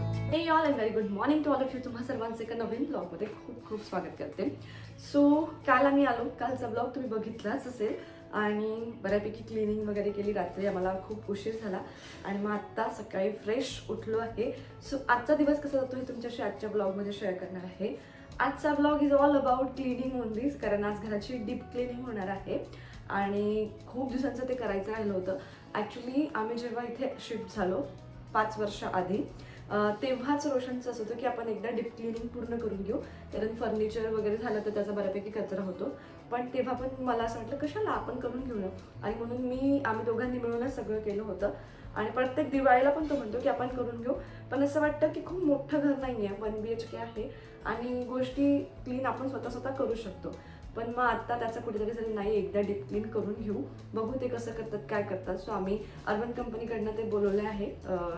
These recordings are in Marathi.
हे all and very good morning to all of you. तुम्हा सर्वांचे एका नवीन ब्लॉगमध्ये खूप खूप स्वागत करते. सो काल आम्ही आलो, कालचा ब्लॉग तुम्ही बघितलाच असेल आणि बऱ्यापैकी क्लिनिंग वगैरे केली. रात्री आम्हाला खूप उशीर झाला आणि मग आत्ता सकाळी फ्रेश उठलो आहे. सो आजचा दिवस कसा जातो हे तुमच्याशी आजच्या ब्लॉगमध्ये शेअर करणार आहे. आजचा blog is all about cleaning only, कारण आज घराची डीप क्लिनिंग होणार आहे आणि खूप दिवसांचं ते करायचं राहिलं होतं. ॲक्च्युली आम्ही जेव्हा इथे शिफ्ट झालो 5 वर्ष आधी, तेव्हाच रोशनचं असं होतं की आपण एकदा डीप क्लिनिंग पूर्ण करून घेऊ, कारण फर्निचर वगैरे झालं तर त्याचा बऱ्यापैकी कचरा होतो. पण तेव्हा पण मला असं वाटलं कशाला आपण करून घेऊ ना, आणि म्हणून आम्ही दोघांनी मिळूनच सगळं केलं होतं. आणि प्रत्येक दिवाळीला पण तो म्हणतो की आपण करून घेऊ, पण असं वाटतं की खूप मोठं घर नाही आहे, 1 BHK आहे आणि गोष्टी क्लीन आपण स्वतः करू शकतो. पण मग आता त्याचं कुठेतरी जरी नाही, एकदा डीप क्लीन करून घेऊ, बघू ते कसं करतात, काय करतात. सो आम्ही अर्बन कंपनीकडनं ते बोलवले आहे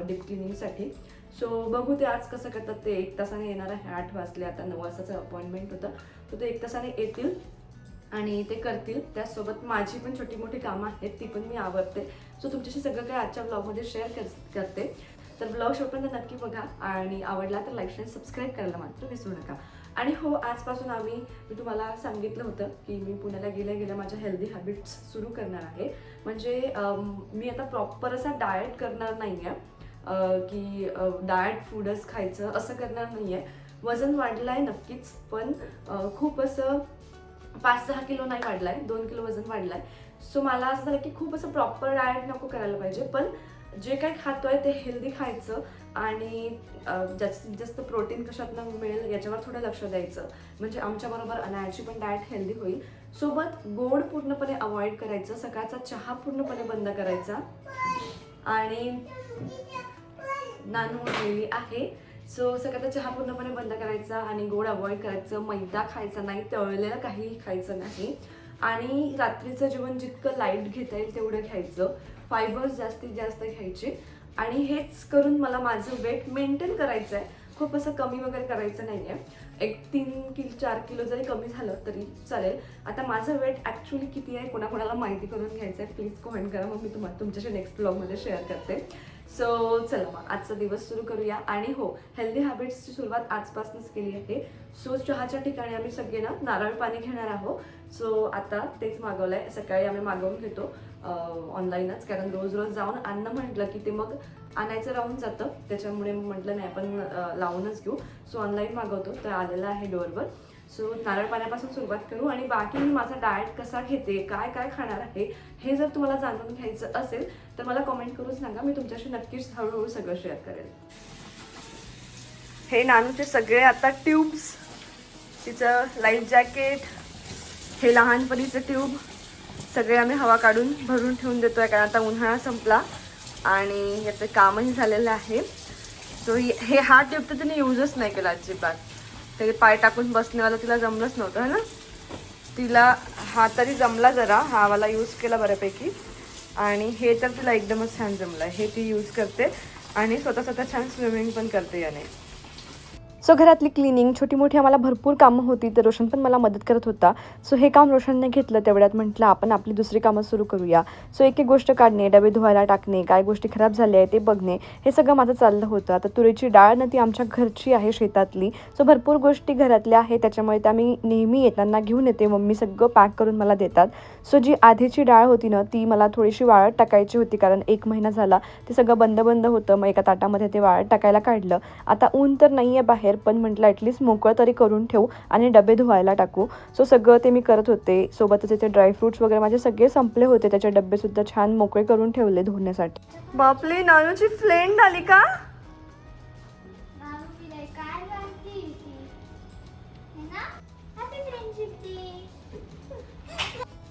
डीप क्लिनिंगसाठी. सो बघू ते आज कसं करतात. ते 1 तासाने येणार आहे. 8 वाजले, आता 9 वाजताचं अपॉइंटमेंट होतं, तर ते 1 तासाने येतील आणि ते करतील. त्याचसोबत माझी पण छोटी मोठी कामं आहेत, ती पण मी आवरते. सो तुमच्याशी सगळं काही आजच्या ब्लॉगमध्ये शेअर करते. तर ब्लॉग शेवटपर्यंत नक्की बघा आणि आवडला तर लाईक आणि सबस्क्राईब करायला मात्र विसरू नका. आणि हो, आजपासून मी तुम्हाला सांगितलं होतं की मी पुण्याला गेल्या माझ्या हेल्दी हॅबिट्स सुरू करणार आहे. म्हणजे मी आता प्रॉपर असा डाएट करणार नाही आहे की डाएट फूडच खायचं असं करणार नाही आहे. वजन वाढलं आहे नक्कीच, पण खूप असं 5-6 किलो नाही वाढलं आहे, 2 किलो वजन वाढलं आहे. सो मला असं झालं की खूप असं प्रॉपर डाएट नको करायला पाहिजे, पण जे काही खातोय ते हेल्दी खायचं आणि जास्तीत जास्त प्रोटीन कशातनं मिळेल याच्यावर थोडं लक्ष द्यायचं. म्हणजे आमच्याबरोबर अनायाची पण डाएट हेल्दी होईल. सोबत गोड पूर्णपणे अवॉइड करायचं, सकाळचा चहा पूर्णपणे बंद करायचा आणि नानू उठलेली आहे. सो सकाळचा चहा पूर्णपणे बंद करायचा आणि गोड अवॉइड करायचं. मैदा खायचा नाही, तळलेलं काहीही खायचं नाही आणि रात्रीचं जेवण जितकं लाईट घेता येईल तेवढं घ्यायचं. फायबर्स जास्तीत जास्त घ्यायचे आणि हेच करून मला माझं वेट मेंटेन करायचं आहे. खूप असं कमी वगैरे करायचं नाही आहे. एक 3-4 किलो जरी कमी झालं तरी चालेल. आता माझं वेट ॲक्च्युली किती आहे कोणाकोणाला माहिती करून घ्यायचं आहे, प्लीज कमेंट करा, मग मी तुमच्याशी नेक्स्ट ब्लॉगमध्ये शेअर करते. सो चला मग आजचा दिवस सुरू करूया. आणि हो, हेल्दी हॅबिट्सची सुरुवात आजपासूनच केली आहे. सो चहाच्या ठिकाणी आम्ही सगळे ना नारळ पाणी घेणार आहोत. सो आता तेच मागवलं आहे. सकाळी आम्ही मागवून घेतो ऑनलाईनच, कारण रोज जाऊन आणणं म्हटलं की ते मग आणायचं राहून जातं. त्याच्यामुळे म्हटलं नाही, आपण लावूनच घेऊ. सो ऑनलाईन मागवतो, तर आलेलं आहे डोअरवर. सो नारळ पाण्यापासून सुरुवात करू आणि बाकी मी माझा डाएट कसा घेते, काय काय खाणार आहे, हे जर तुम्हाला जाणून घ्यायचं असेल तर मला कमेंट करून सांगा. मी तुमच्याशी नक्कीच हळूहळू सगळं शेअर करेल. हे नानूचे सगळे आता ट्यूब्स, तिचं लाईफ जॅकेट, हे लहानपणीचे ट्यूब सगळे आम्ही हवा काढून भरून ठेवून देतोय, कारण आता उन्हाळा संपला आणि याचं कामही झालेलं आहे. सो हा ट्यूब तर तिने यूजच नाही केला अजिबात. ते पाय टाकून बसण्यावाला तिला जमलंच नव्हतं, है ना. तिला हा तरी जमला जरा, हा वाला यूज केला बऱ्यापैकी आणि हे तर तिला एकदमच छान जमलं. हे ती यूज करते आणि स्वतः छान स्विमिंग पण करते याने. सो घरातली क्लिनिंग छोटी मोठी आम्हाला भरपूर कामं होती, तर रोशन पण मला मदत करत होता. सो हे काम रोशनने घेतलं. तेवढ्यात म्हटलं आपण आपली दुसरी कामं सुरू करूया. सो एक गोष्ट काढणे, डबे धुवायला टाकणे, काय गोष्टी खराब झाल्या आहे ते बघणे, हे सगळं माझं चाललं होतं. आता तुरीची डाळ ना ती आमच्या घरची आहे, शेतातली. सो भरपूर गोष्टी घरातल्या आहेत, त्याच्यामुळे त्या मी नेहमी येताना घेऊन येते. मम्मी सगळं पॅक करून मला देतात. सो जी आधीची डाळ होती ना ती मला थोडीशी वाळत टाकायची होती, कारण 1 महिना झाला ते सगळं बंद होतं. मग एका ताटामध्ये ते वाळत टाकायला काढलं. आता ऊन तर नाही आहे बाहेर, पण म्हटलं ॲटलिस्ट मोकळं तरी करून ठेवू आणि डबे धुवायला टाकू. सो सगळं ते मी करत होते. सोबतच इथे ड्रायफ्रूट्स वगैरे माझे सगळे संपले होते, त्याचे डबेसुद्धा छान मोकळे करून ठेवले धुण्यासाठी. बापले, नानूची फ्रेंड आली का?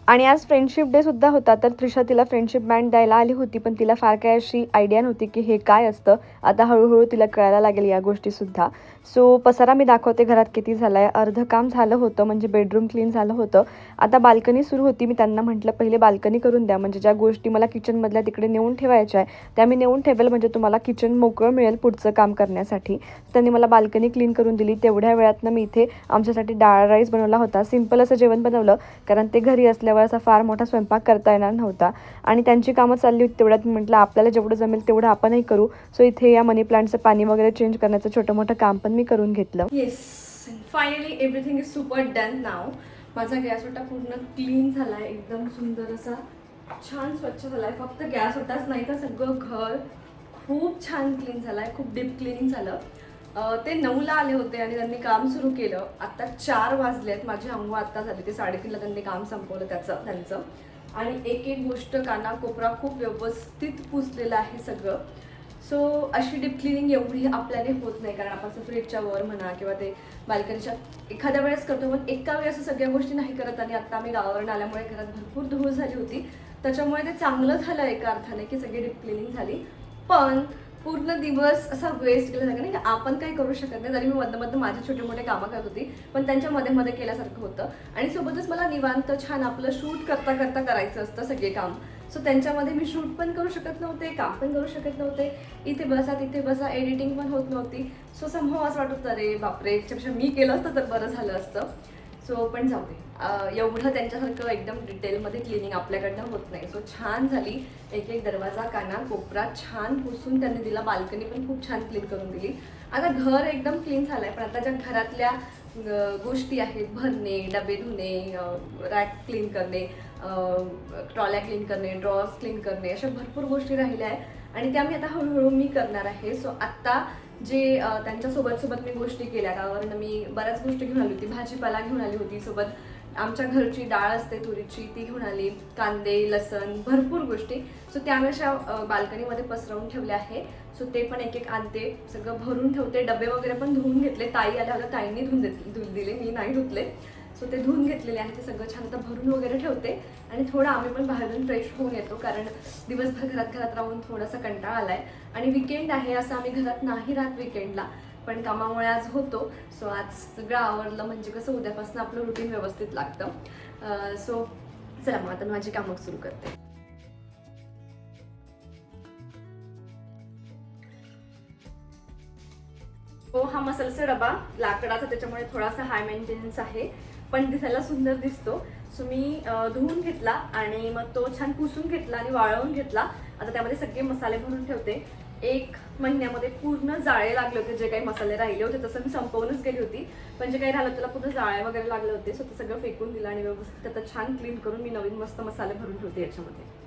आणि आज फ्रेंडशिप डे सुद्धा होता, तर त्रिशा तिला फ्रेंडशिप बँड द्यायला आली होती, पण तिला फार काय अशी आयडिया नव्हती की हे काय असतं. आता हळूहळू तिला कळायला लागेल या गोष्टीसुद्धा. सो पसारा मी दाखवते घरात किती झाला आहे. अर्धं काम झालं होतं, म्हणजे बेडरूम क्लीन झालं होतं. आता बाल्कनी सुरू होती. मी त्यांना म्हटलं पहिले बाल्कनी करून द्या, म्हणजे ज्या गोष्टी मला किचनमधल्या तिकडे नेऊन ठेवायच्या आहे त्या मी नेऊन ठेवेल, म्हणजे तुम्हाला किचन मोकळं मिळेल पुढचं काम करण्यासाठी. त्यांनी मला बाल्कनी क्लीन करून दिली. तेवढ्या वेळातनं मी इथे आमच्यासाठी डाळ राईस बनवला होता. सिम्पल असं जेवण बनवलं, कारण ते घरी असल्यावर म्हटल्यावर असा फार मोठा स्वयंपाक करता येणार नव्हता आणि त्यांची कामं चालली होती तेवढ्यात म्हटलं आपल्याला जेवढं जमेल तेवढं आपणही करू. सो इथे या मनी प्लांटचं पाणी वगैरे चेंज करण्याचं छोटं मोठं काम पण मी करून घेतलं. Yes, finally everything is super done now. माझा गॅस ओटा पूर्ण क्लीन झाला आहे, एकदम सुंदर असा छान स्वच्छ झाला आहे. फक्त गॅस ओटाच नाही तर सगळं घर खूप छान क्लीन झालं आहे, खूप डीप क्लिनिंग झालं. ते 9ला आले होते आणि त्यांनी काम सुरू केलं. आता 4 वाजले आहेत, माझी अंघोळ आत्ता झाली. ते 3:30ला त्यांनी काम संपवलं त्यांचं. आणि एक एक गोष्ट कानाकोपरा खूप व्यवस्थित पुसलेलं आहे सगळं. सो अशी डीप क्लिनिंग एवढी आपल्याने होत नाही, कारण आपण फ्रीजच्या वर म्हणा किंवा ते बाल्कनीच्या एखाद्या वेळेस करतो, पण एका वेळेस असं सगळ्या गोष्टी नाही करत. आणि आत्ता आम्ही गावावरून आल्यामुळे घरात भरपूर धूळ झाली होती, त्याच्यामुळे ते चांगलं झालं एका अर्थाने की सगळी डीप क्लिनिंग झाली. पण पूर्ण दिवस असा वेस्ट गेला नाही, आपण काही करू शकत नाही. जरी मी मधनं माझी छोटे मोठे कामं करत होती, पण त्यांच्या मध्ये केल्यासारखं होतं. आणि सोबतच मला निवांत छान आपलं शूट करता करता करायचं असतं सगळे काम. सो त्यांच्यामध्ये मी शूट पण करू शकत नव्हते, काम पण करू शकत नव्हते. इथे बसा तिथे बसा, एडिटिंग पण होत नव्हती. सो समहाव असं वाटत होतं अरे बापरे, याच्यापेक्षा मी केलं असतं तर बरं झालं असतं. सो पण जाऊ दे, एवढं त्यांच्यासारखं एकदम डिटेलमध्ये क्लिनिंग आपल्याकडनं होत नाही. सो छान झाली. एक एक दरवाजा काना कोपरा छान पुसून त्यांनी दिला. बाल्कनी पण खूप छान क्लीन करून दिली. आता घर एकदम क्लीन झालं आहे, पण आता ज्या घरातल्या गोष्टी आहेत, भरणे, डबे धुणे, रॅक क्लीन करणे, ट्रॉल्या क्लीन करणे, ड्रॉर्स क्लीन करणे, अशा भरपूर गोष्टी राहिल्या आहेत आणि त्या मी आता हळूहळू मी करणार आहे. सो आत्ता जे त्यांच्यासोबत मी गोष्टी केल्या, गावावरनं मी बऱ्याच गोष्टी घेऊन आली होती. भाजीपाला घेऊन आली होती, सोबत आमच्या घरची डाळ असते तुरीची ती घेऊन आली, कांदे, लसण, भरपूर गोष्टी. सो त्या आम्ही अशा बाल्कनीमध्ये पसरवून ठेवल्या आहे. सो ते पण एक एक आणते, सगळं भरून ठेवते. डबे वगैरे पण धुवून घेतले. ताई आल्या होत्या, ताईंनी धुवून दिले, मी नाही धुतले. सो ते धुवून घेतलेले आहे, ते सगळं छान आता भरून वगैरे ठेवते. आणि थोडं आम्ही पण बाहेरून फ्रेश होऊन येतो, कारण दिवसभर घरात राहून थोडासा कंटाळा आला आहे. आणि विकेंड आहे, असं आम्ही घरात नाही राहत विकेंडला, पण कामामुळे आज होतो. सो आज सगळं आवरलं म्हणजे कसं उद्यापासून आपलं रुटीन व्यवस्थित लागतं. सो चला मग आता माझी कामं सुरू करते. हो, हा मसाल्याचा डबा लाकडाचा, त्याच्यामुळे थोडासा हाय मेंटेनन्स आहे, पण दिसायला सुंदर दिसतो. सो मी धुवून घेतला आणि मग तो छान पुसून घेतला आणि वाळवून घेतला. आता त्यामध्ये सगळे मसाले भरून ठेवते. 1 महिन्यामध्ये पूर्ण जाळे लागले होते, जे काही मसाले राहिले होते तसं मी संपवूनच गेली होती, पण जे काही राहिलं त्याला पूर्ण जाळे वगैरे लागले होते. सो ते सगळं फेकून दिलं आणि व्यवस्थित आता छान क्लीन करून मी नवीन मस्त मसाले भरून ठेवते याच्यामध्ये.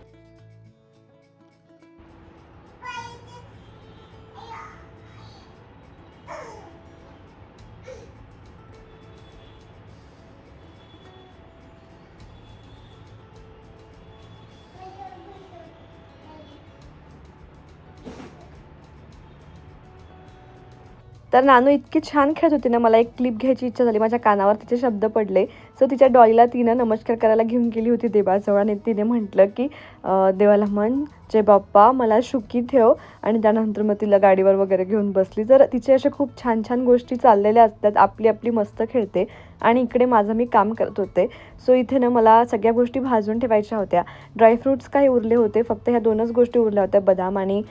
तर नानू इतकी छान खेळत होती ना, मला एक क्लिप घ्यायची इच्छा झाली. माझ्या कानावर तिचे शब्द पडले. सो तिच्या डॉलीला तिनं नमस्कार करायला घेऊन गेली होती देवाजवळ आणि तिने म्हटलं की देवाला म्हण जय बाप्पा मला सुखी ठेव, आणि त्यानंतर मग तिला गाडीवर वगैरे घेऊन बसली. तर तिचे अशा खूप छान छान गोष्टी चाललेल्या असतात, आपली मस्त खेळते. आणि इकडे माझं मी काम करत होते. सो इथे ना मला सगळ्या गोष्टी भाजून ठेवायच्या होत्या. ड्रायफ्रूट्स काही उरले होते, फक्त ह्या 2च गोष्टी उरल्या होत्या, बदाम आणि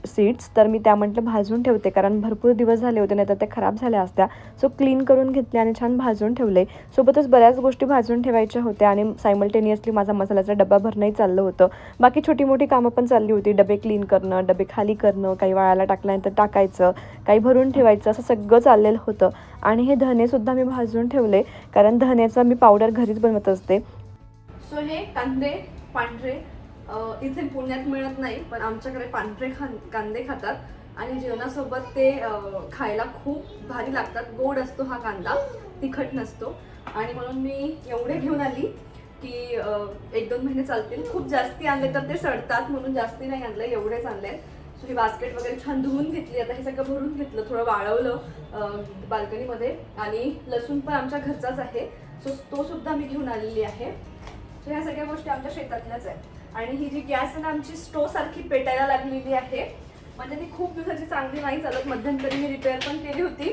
सीड्स. तर मी त्या म्हटलं भाजून ठेवते, कारण भरपूर दिवस झाले होते, नाही तर त्या खराब झाल्या असत्या. सो क्लीन करून घेतले आणि छान भाजून ठेवले. सोबतच बऱ्याच गोष्टी भाजून ठेवायच्या होत्या आणि सायमल्टेनियसली माझा मसाल्याचा डबा भरणंही चाललं होतं. बाकी छोटी मोठी कामं पण चालली होती. डबे क्लीन करणं, डबे खाली करणं, काही वाळायला टाकल्यानंतर टाकायचं, काही भरून ठेवायचं, असं सगळं चाललेलं होतं. आणि हे धनेसुद्धा मी भाजून ठेवले, कारण धण्याचा मी पावडर घरीच बनवत असते. सो हे कांदे पांढरे इथे पुण्यात मिळत नाही, पण आमच्याकडे पांढरे कांदे खातात आणि जेवणासोबत ते खायला खूप भारी लागतात. गोड असतो हा कांदा, तिखट नसतो. आणि म्हणून मी एवढे घेऊन आली की 1-2 महिने चालतील. खूप जास्ती आणले तर ते सडतात, म्हणून जास्ती नाही आणलं, एवढेच आणले. सो ही बास्केट वगैरे छान धुवून घेतली. आता हे सगळं भरून घेतलं, थोडं वाळवलं बाल्कनीमध्ये. आणि लसूण पण आमच्या घरचाच आहे, सो तो सुद्धा मी घेऊन आलेली आहे. सो ह्या सगळ्या गोष्टी आमच्या शेतातल्याच आहेत. आणि ही जी गॅस आहे ना आमची स्टोव सारखी पेटायला लागलेली आहे, म्हणजे ती खूप दिवसाची चांगली नाही चालत. मध्यंतरी मी रिपेअर पण केली होती,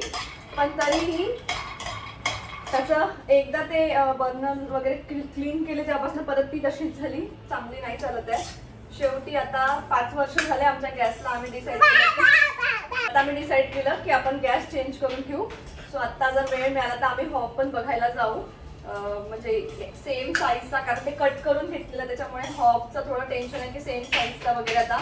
पण तरीही त्याचं एकदा ते बर्नर वगैरे क्लीन केले तेव्हापासून परत ती तशीच झाली, चांगली नाही चालत आहे. शेवटी आता 5 वर्ष झाले आमच्या गॅसला. आम्ही डिसाईड केलं की आपण गॅस चेंज करून घेऊ. सो आत्ता जर वेळ मिळाला तर आम्ही हॉब पण बघायला जाऊ. म्हणजे सेम साईजचा, कारण ते कट करून घेतलेलं त्याच्यामुळे हॉबचं थोडं टेन्शन आहे की सेम साईजचा वगैरे आता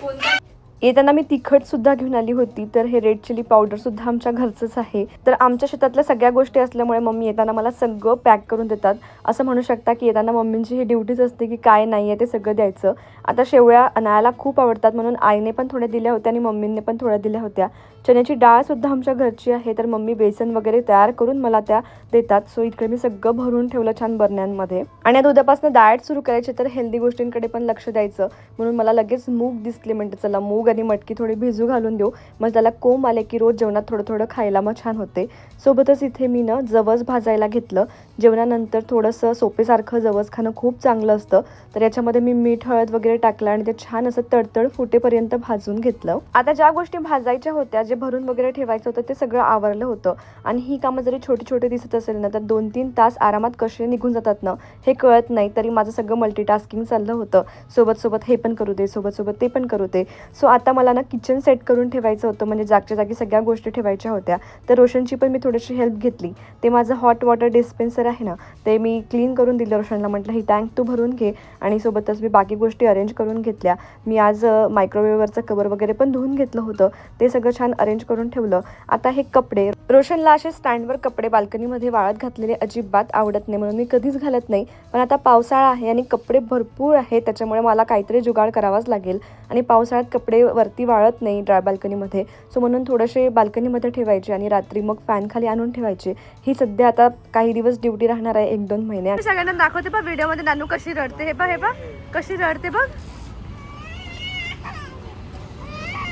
कोणता. येताना मी तिखट सुद्धा घेऊन आली होती, तर हे रेड चिली पावडर सुद्धा आमच्या घरचंच आहे. तर आमच्या शेतातल्या सगळ्या गोष्टी असल्यामुळे मम्मी येताना मला सगळं पॅक करून देतात. असं म्हणू शकता की येताना मम्मींची ही ड्युटीच असते की काय नाही आहे ते सगळं द्यायचं. आता शेवळ्या अनायाला खूप आवडतात म्हणून आईने पण थोड्या दिल्या होत्या आणि मम्मींनी पण थोड्या दिल्या होत्या. चण्याची डाळ सुद्धा आमच्या घरची आहे, तर मम्मी बेसन वगैरे तयार करून मला त्या देतात. सो इकडे मी सगळं भरून ठेवलं छान बरण्यांमध्ये. आणि आता उद्यापासून डाएट सुरू करायचे, तर हेल्दी गोष्टींकडे पण लक्ष द्यायचं. म्हणून मला लगेच मूग दिसले, म्हणते चला मूग आणि मटकी थोडी भिजू घालून देऊ, मग त्याला कोंब आले की रोज जेवणात थोडं थोडं खायला मग छान होते. सोबतच इथे मी ना जवस भाजायला घेतलं. जेवणानंतर थोडंसं सोपेसारखं जवस खाणं खूप चांगलं असतं. तर याच्यामध्ये मी मीठ हळद वगैरे टाकलं आणि ते छान असं तडतड फुटेपर्यंत भाजून घेतलं. आता ज्या गोष्टी भाजायच्या होत्या, जे भरून वगैरे ठेवायचं होतं, ते सगळं आवरलं होतं. आणि ही कामं जरी छोटी छोटी दिसत असेल ना, तर 2-3 तास आरामात कसे निघून जातात ना हे कळत नाही. तरी माझं सगळं मल्टीटास्किंग चाललं होतं. सोबत हे पण करू दे, सोबत ते पण करू दे. सो आता मला ना किचन सेट करून ठेवायचं होतं, म्हणजे जागच्या जागी सगळ्या गोष्टी ठेवायच्या होत्या. तर रोशनची पण मी थोडीशी हेल्प घेतली. ते माझं हॉट वॉटर डिस्पेन्सर आहे ना, ते मी क्लीन करून दिलं रोशनला. म्हटलं ही टँक तू भरून घे, आणि सोबतच मी बाकी गोष्टी अरेंज करून घेतल्या. मी आज मायक्रोवेव्हवरचं कवर वगैरे पण धुवून घेतलं होतं, ते सगळं छान अरेंज करून ठेवलं. आता हे कपडे, रोशनला असे स्टँडवर कपडे बाल्कनीमध्ये वाळत घातलेले अजिबात आवडत नाही, म्हणून मी कधीच घालत नाही. पण आता पावसाळा आहे आणि कपडे भरपूर आहेत, त्याच्यामुळे मला काहीतरी जुगाड करावाच लागेल. आणि पावसाळ्यात कपडे वरती वाळत नाही ड्राय बाल्कनीमध्ये, सो म्हणून थोडेसे बाल्कनीमध्ये ठेवायचे आणि रात्री मग फॅन खाली आणून ठेवायचे. ही सध्या आता काही दिवस ड्युटी राहणार आहे, 1-2 महिने. सगळ्यांना दाखवते बघ व्हिडिओमध्ये नानू कशी रडते. हे बघ कशी रडते बघ.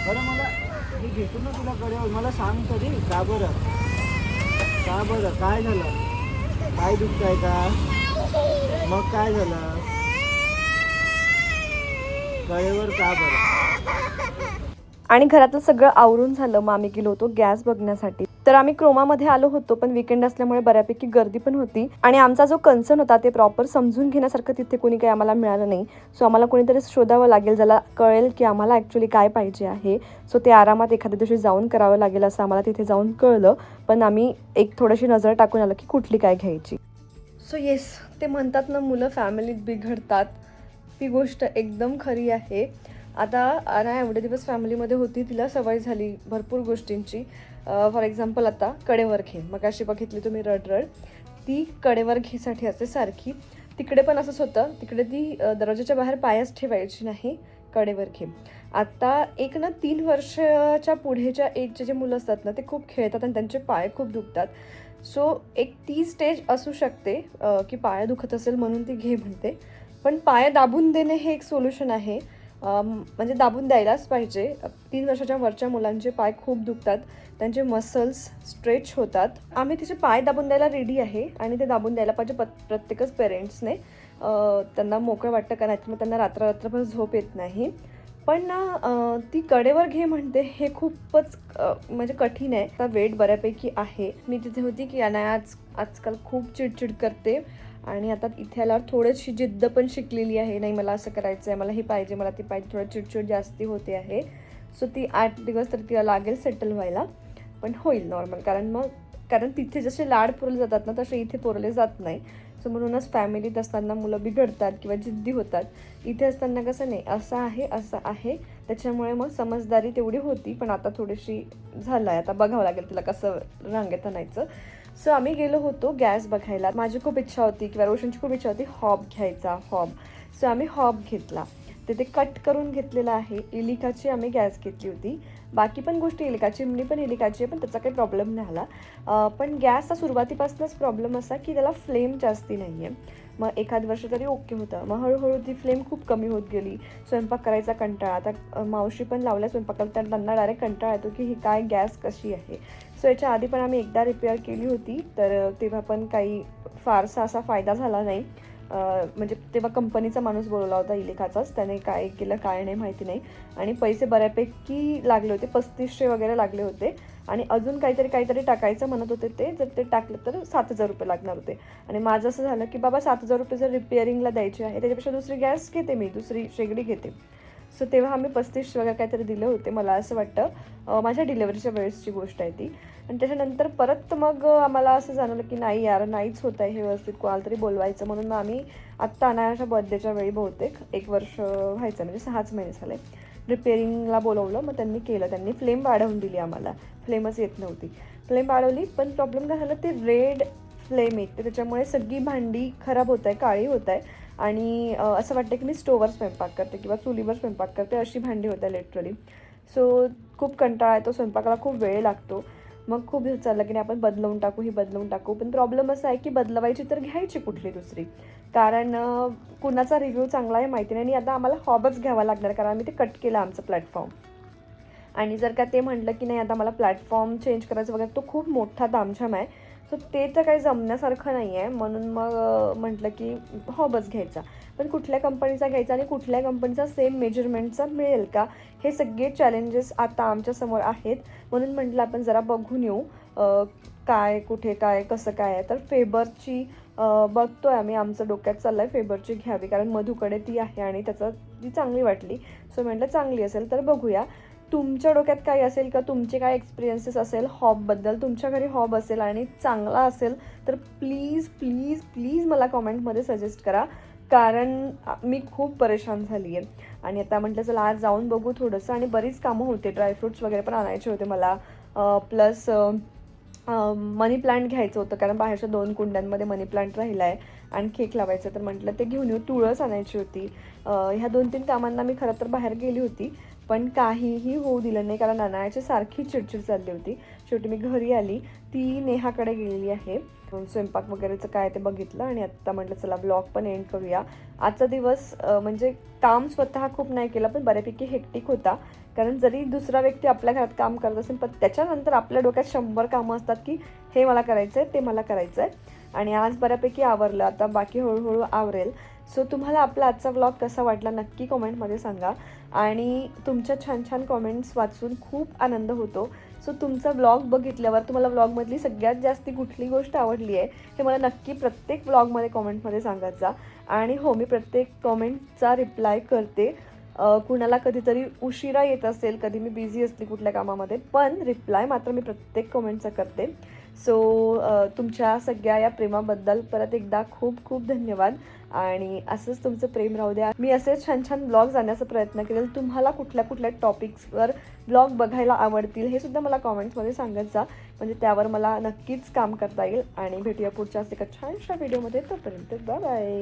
बरं मला मी घेतो ना तुला कडे, मला सांग तरी का बरं काय झालं, काय दुखतंय का, मग काय झालं कळेवर का बरं. आणि घरातलं सगळं आवरून झालं, मग आम्ही गेलो होतो गॅस बघण्यासाठी. तर आम्ही क्रोमामध्ये आलो होतो, पण विकेंड असल्यामुळे बऱ्यापैकी गर्दी पण होती. आणि आमचा जो कन्सर्न होता ते प्रॉपर समजून घेण्यासारखं तिथे कोणी काही आम्हाला मिळालं नाही. सो आम्हाला कोणीतरी शोधावं लागेल ज्याला कळेल की आम्हाला ॲक्च्युली काय पाहिजे आहे. सो ते आरामात एखाद्या दिवशी जाऊन करावं लागेल असं आम्हाला तिथे जाऊन कळलं. पण आम्ही एक थोडीशी नजर टाकून आलो की कुठली काय घ्यायची. सो येस, ते म्हणतात ना मुलं फॅमिलीत बिघडतात, ती गोष्ट एकदम खरी आहे. आता ना एवढे दिवस फॅमिलीमध्ये होती, तिला सवय झाली भरपूर गोष्टींची. फॉर एक्झाम्पल आता कडेवर घे, मग अशी बघितली तुम्ही रड, ती कडेवर घेसाठी असते सारखी. तिकडे पण असंच होतं, तिकडे ती दरवाजाच्या बाहेर पायच ठेवायची नाही, कडेवर घे. आता एक ना 3 वर्षाच्या पुढेच्या एजचे जे मुलं असतात ना, ते खूप खेळतात आणि त्यांचे पाय खूप दुखतात. सो एक ती स्टेज असू शकते की पाय दुखत असेल म्हणून ती घे म्हणते. पण पाय दाबून देणे हे एक सोल्युशन आहे. म्हणजे दाबून द्यायलाच पाहिजे. 3 वर्षाच्या वरच्या मुलांचे पाय खूप दुखतात, त्यांचे मसल्स स्ट्रेच होतात. आम्ही तिचे पाय दाबून द्यायला रेडी आहे आणि ते दाबून द्यायला पाहिजे प्रत्येकच पेरेंट्सने. त्यांना मोकळं वाटतं का, नाही तर मग त्यांना रात्रभर झोप येत नाही. पण ना ती कडेवर घे म्हणते हे खूपच म्हणजे कठीण आहे. आता वेट बऱ्यापैकी आहे. मी तिथे होती की आजकाल खूप चिडचिड करते, आणि आता इथे आल्यावर थोडीशी जिद्द पण शिकलेली आहे. नाही मला असं करायचं आहे, मला हे पाहिजे, मला ते पाहिजे. थोडं चिडचिड जास्ती होते आहे. सो ती 8 दिवस तर तिला लागेल सेटल व्हायला, पण होईल नॉर्मल. कारण तिथे जसे लाड पुरले जातात ना, तसे इथे पुरले जात नाही. सो म्हणूनच फॅमिलीत असताना मुलं बिघडतात किंवा जिद्दी होतात. इथे असताना कसं नाही, असं आहे त्याच्यामुळे मग समजदारी तेवढी होती, पण आता थोडीशी झालं आहे. आता बघावं लागेल तिला कसं रांगेत आणायचं. सो आम्ही गेलो होतो गॅस बघायला. माझी खूप इच्छा होती किंवा रोशनची खूप इच्छा होती हॉब घ्यायचा, हॉब. सो आम्ही हॉब घेतला. ते कट करून घेतलेलं आहे. इलिकाची आम्ही गॅस घेतली होती. बाकी पण गोष्टी इलिकाची, चिमणी पण इलिकाची आहे, पण त्याचा काही प्रॉब्लेम नाही आला. पण गॅसचा सुरुवातीपासूनच प्रॉब्लेम असा की त्याला फ्लेम जास्ती नाही आहे. मग 1 वर्ष तरी ओके होतं. मग हळूहळू ती फ्लेम खूप कमी होत गेली. स्वयंपाक करायचा कंटाळा. आता मावशी पण लावल्या स्वयंपाकाला, तर त्यांना डायरेक्ट कंटाळा येतो की ही काय गॅस कशी आहे. सो याच्या आधी पण आम्ही एकदा रिपेअर केली होती, तर तेव्हा पण काही फारसा असा फायदा झाला नाही. म्हणजे तेव्हा कंपनीचा माणूस बोलवला होता इलिकाचाच, त्याने काय केलं काय नाही माहिती नाही. आणि पैसे बऱ्यापैकी लागले होते, 3500 वगैरे लागले होते. आणि अजून काहीतरी टाकायचं म्हणत होते ते. जर ते टाकलं तर 7,000 रुपये लागणार होते. आणि माझं असं झालं की बाबा 7,000 रुपये जर रिपेअरिंगला द्यायचे आहे, त्याच्यापेक्षा दुसरी गॅस घेते, मी दुसरी शेगडी घेते. सो तेव्हा आम्ही 35 वगैरे काहीतरी दिले होते, मला असं वाटतं. माझ्या डिलेवरीच्या वेळेसची गोष्ट आहे ती. आणि त्याच्यानंतर परत मग आम्हाला असं जाणवलं की नाही यार, नाहीच होत आहे हे व्यवस्थित, कोणाला तरी बोलवायचं. म्हणून मग आम्ही आत्ता अनायाच्या बर्थडेच्या वेळी बहुतेक 1 वर्ष व्हायचं, म्हणजे 6च महिने झाले, रिपेअरिंगला बोलवलं. मग त्यांनी केलं, त्यांनी फ्लेम वाढवून दिली आम्हाला. फ्लेमच येत नव्हती, फ्लेम वाढवली. पण प्रॉब्लेम काय झाला, ते रेड फ्लेम येते, त्याच्यामुळे सगळी भांडी खराब होत आहे, काळी होत आहे. आणि असं वाटतं की मी स्टोववर स्वयंपाक करते किंवा चुलीवर स्वयंपाक करते, अशी भांडी होत आहे लिटरली. सो खूप कंटाळा येतो, स्वयंपाकाला खूप वेळ लागतो. मग खूप दिवस चाललं की नाही आपण बदलवून टाकू, ही बदलवून टाकू. पण प्रॉब्लेम असा आहे की बदलवायची तर घ्यायची कुठली दुसरी, कारण कुणाचा रिव्ह्यू चांगला आहे माहिती नाही. आणि आता आम्हाला हॉबच घ्यावा लागणार, कारण आम्ही ते कट केलं आमचं प्लॅटफॉर्म. आणि जर का ते म्हटलं की नाही आता मला प्लॅटफॉर्म चेंज करायचं वगैरे, तो खूप मोठा तामझाम आहे. सो ते तर काही जमण्यासारखं नाही आहे. म्हणून मग म्हटलं की हॉबच घ्यायचा. पण कुठल्या कंपनीचा घ्यायचा आणि कुठल्या कंपनीचा सेम मेजरमेंटचा मिळेल का, हे सगळे चॅलेंजेस आता आमच्यासमोर आहेत. म्हणून म्हटलं आपण जरा बघून येऊ काय कुठे काय कसं काय आहे. तर फेबरची बघतो आहे आम्ही, आमचं डोक्यात चाललं आहे फेबरची घ्यावी, कारण मधूकडे ती आहे आणि त्याचं ती चांगली वाटली. सो म्हटलं चांगली असेल तर बघूया. तुमच्या डोक्यात काही असेल का, तुमचे काय एक्सपिरियन्सेस असेल हॉबबद्दल, तुमच्या घरी हॉब असेल आणि चांगला असेल तर प्लीज प्लीज प्लीज मला कॉमेंटमध्ये सजेस्ट करा, कारण मी खूप परेशान झाली आहे. आणि आता म्हटलं चला आज जाऊन बघू थोडंसं. आणि बरीच कामं होते, ड्रायफ्रूट्स वगैरे पण आणायचे होते मला, प्लस मनी प्लांट घ्यायचं होतं, कारण बाहेरच्या 2 कुंड्यांमध्ये मनी प्लांट राहिला आहे. आणि केक लावायचं, तर म्हटलं ते घेऊन येऊ. तुळस आणायची होती. ह्या 2-3 कामांना मी खरं तर बाहेर गेली होती, पण काहीही होऊ दिलं नाही, कारण अनायाची सारखी चिडचिड चालली होती. शेवटी मी घरी आली, ती नेहाकडे गेलेली आहे. स्वयंपाक वगैरेचं काय ते बघितलं आणि आत्ता म्हटलं चला ब्लॉग पण एंड करूया. आजचा दिवस म्हणजे काम स्वतः खूप नाही केलं, पण बऱ्यापैकी हेक्टिक होता. कारण जरी दुसरा व्यक्ती आपल्या घरात काम करत असेल, पण त्याच्यानंतर आपल्या डोक्यात 100 कामं असतात की हे मला करायचं आहे, ते मला करायचं आहे. आणि आज बऱ्यापैकी आवरलं, आता बाकी हळूहळू आवरेल. सो तुम्हाला आपला आजचा व्लॉग कसा वाटला नक्की कॉमेंटमध्ये सांगा. आणि तुमच्या छान छान कॉमेंट्स वाचून खूप आनंद होतो. सो तुमचा व्लॉग बघितल्यावर तुम्हाला व्लॉगमधली सगळ्यात जास्ती कुठली गोष्ट आवडली आहे हे मला नक्की प्रत्येक व्लॉगमध्ये कॉमेंटमध्ये सांगत जा. आणि हो, मी प्रत्येक कॉमेंटचा रिप्लाय करते. कुणाला कधीतरी उशिरा येत असेल, कधी मी बिझी असते कुठल्या कामामध्ये, पण रिप्लाय मात्र मी प्रत्येक कॉमेंटचा करते. सो तुमच्या सगळ्या या प्रेमाबद्दल परत एकदा खूप खूप धन्यवाद. आणि असंच तुमचं प्रेम राहू द्या. मी असेच छान छान ब्लॉग्स आणण्याचा प्रयत्न करेल. तुम्हाला कुठल्या कुठल्या टॉपिक्सवर ब्लॉग बघायला आवडतील हे सुद्धा मला कॉमेंट्समध्ये सांगत जा, म्हणजे त्यावर मला नक्कीच काम करता येईल. आणि भेटूया पुढच्या एका छानशा व्हिडिओमध्ये. तोपर्यंत बाय बाय.